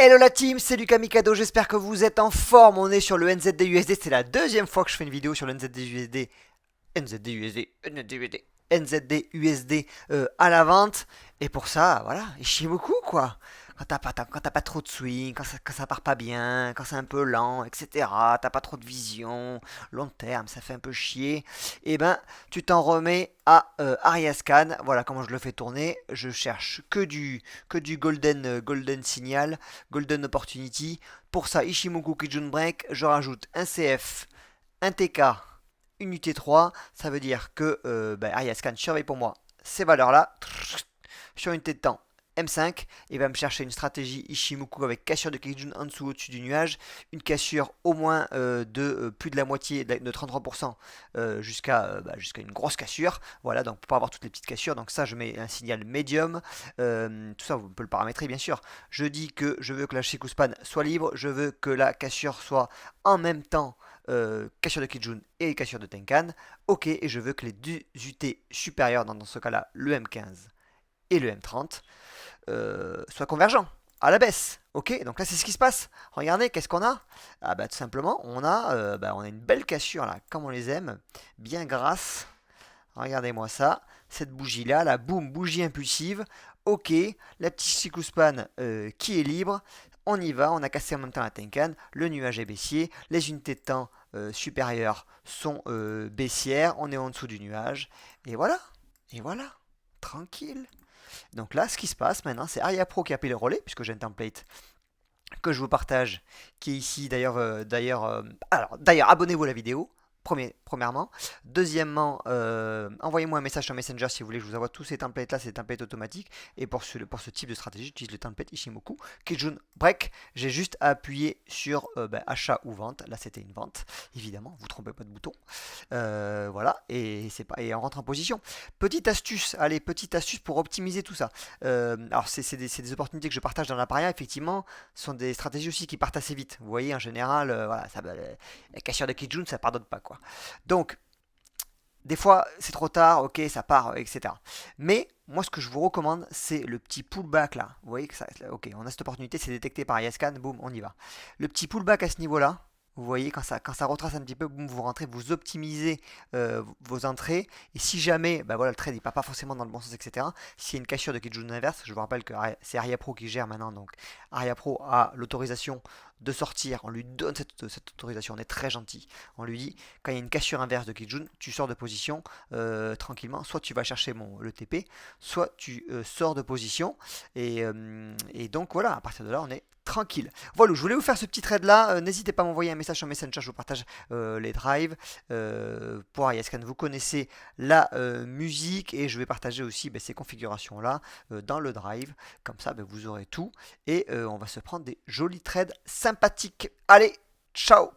Hello la team, c'est Lucas Mikado, j'espère que vous êtes en forme. On est sur le NZD-USD, c'est la deuxième fois que je fais une vidéo sur le NZD-USD, NZD-USD, NZD-USD, NZD-USD à la vente. Et pour ça, voilà, Ishimoku quoi. Quand t'as pas trop de swing, quand ça part pas bien, quand c'est un peu lent, etc. T'as pas trop de vision, long terme, ça fait un peu chier. Et ben, tu t'en remets à Ariascan. Voilà comment je le fais tourner. Je cherche que du golden signal, golden opportunity. Pour ça, Ishimoku Kijun Break, je rajoute un CF, un TK, une UT3. Ça veut dire que Ariascan surveille pour moi ces valeurs-là. Sur une tête de temps M5, il va me chercher une stratégie Ishimoku avec cassure de Kijun en dessous au-dessus du nuage, une cassure au moins de plus de la moitié, de 33% jusqu'à une grosse cassure. Voilà, donc pour pas avoir toutes les petites cassures, donc ça je mets un signal médium. Tout ça, vous pouvez le paramétrer bien sûr. Je dis que je veux que la Shikuspan soit libre, je veux que la cassure soit en même temps cassure de Kijun et cassure de Tenkan. Ok, et je veux que les deux UT supérieurs, dans ce cas-là le M15 et le M30, soient convergents à la baisse. Ok, donc là c'est ce qui se passe. Regardez, qu'est-ce qu'on a? Ah bah tout simplement, on a une belle cassure là, comme on les aime, bien grasse. Regardez-moi ça, cette bougie là, la boum, bougie impulsive. Ok, la petite Sikuspan qui est libre. On y va, on a cassé en même temps la Tenkan, le nuage est baissier, les unités de temps supérieures sont baissières, on est en dessous du nuage, et voilà, tranquille. Donc là, ce qui se passe maintenant, c'est Aria Pro qui a pris le relais, puisque j'ai un template que je vous partage, qui est ici. D'ailleurs, abonnez-vous à la vidéo. Premièrement. Deuxièmement, envoyez-moi un message sur Messenger si vous voulez que je vous envoie tous ces templates là, c'est des templates automatiques. Et pour ce type de stratégie, j'utilise le template Ishimoku Kijun Break. J'ai juste à appuyer sur achat ou vente. Là, c'était une vente, évidemment, vous ne trompez pas de bouton. Voilà, et on rentre en position. Petite astuce, allez, petite astuce pour optimiser tout ça. Alors, c'est des opportunités que je partage dans l'appareil, effectivement. Ce sont des stratégies aussi qui partent assez vite. Vous voyez, en général, voilà, la cassure de Kijun, ça pardonne pas, quoi. Donc, des fois, c'est trop tard, ok, ça part, etc. Mais moi, ce que je vous recommande, c'est le petit pullback là. Vous voyez que ça, ok, on a cette opportunité, c'est détecté par Yascan, boum, on y va. Le petit pullback à ce niveau-là, vous voyez, quand ça retrace un petit peu, boum, vous rentrez, vous optimisez vos entrées. Et si jamais, bah voilà, le trade n'est pas forcément dans le bon sens, etc. S'il y a une cassure de Kijun inverse, je vous rappelle que c'est Aria Pro qui gère maintenant, donc Aria Pro a l'autorisation de sortir. On lui donne cette autorisation, on est très gentil. On lui dit, quand il y a une cassure inverse de Kijun, tu sors de position tranquillement. Soit tu vas chercher le TP, soit tu sors de position. Et donc voilà, à partir de là, on est tranquille. Voilà, je voulais vous faire ce petit trade là. N'hésitez pas à m'envoyer un message sur Messenger, je vous partage les drives. Pour Ariascan, vous connaissez la musique et je vais partager aussi ces configurations là dans le drive. Comme ça, vous aurez tout et on va se prendre des jolis trades sympathiques. Allez, ciao!